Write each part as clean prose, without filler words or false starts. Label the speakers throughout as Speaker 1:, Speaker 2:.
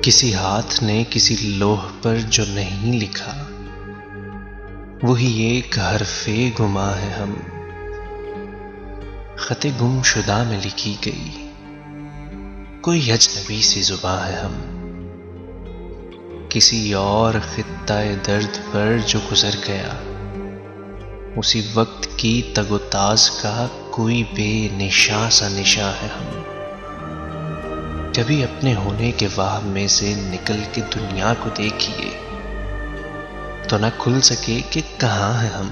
Speaker 1: किसी हाथ ने किसी लोह पर जो नहीं लिखा, वही एक हरफे गुमा है हम। खते गुमशुदा में लिखी गई कोई अजनबी सी जुबां है हम। किसी और खित्ताए दर्द पर जो गुजर गया, उसी वक्त की तगोताज का कोई बेनिशां सा निशां है हम। कभी अपने होने के वाह में से निकल के दुनिया को देखिए तो न खुल सके कि कहां है हम।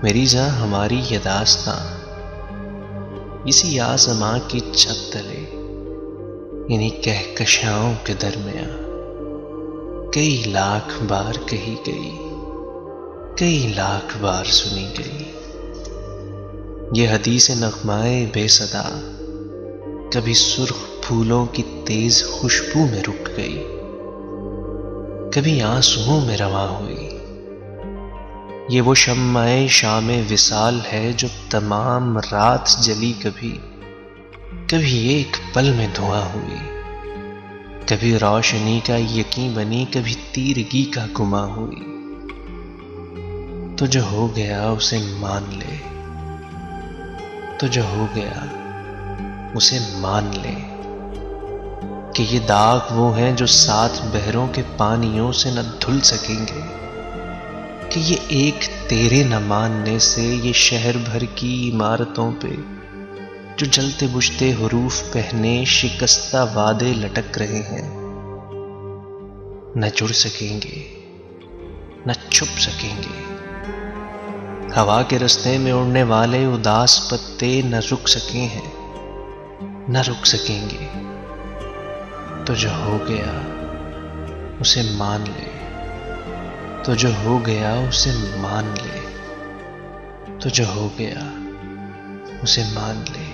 Speaker 1: मेरी जान हमारी ये दास्तां इसी आसमां की छत तले, इन्हीं कहकशाओं के दरमियां कई लाख बार कही गई, कई लाख बार सुनी गई। ये हदीस नगमाए बेसदा कभी सुर्ख फूलों की तेज खुशबू में रुक गई, कभी आंसुओं में रवां हुई। ये वो शम्माए शामे विसाल है जो तमाम रात जली, कभी एक पल में धुआं हुई। कभी रोशनी का यकीन बनी, कभी तीरगी का गुमा हुई। तो जो हो गया उसे मान ले, तो जो हो गया उसे मान ले कि ये दाग वो हैं जो 7 बहरों के पानियों से न धुल सकेंगे, कि ये एक तेरे न मानने से ये शहर भर की इमारतों पे जो जलते बुझते हुरूफ पहने शिकस्ता वादे लटक रहे हैं, न जुड़ सकेंगे न छुप सकेंगे। हवा के रास्ते में उड़ने वाले उदास पत्ते न रुक सके हैं, न रुक सकेंगे। तो जो हो गया उसे मान ले, तो जो हो गया उसे मान ले, तो जो हो गया उसे मान ले।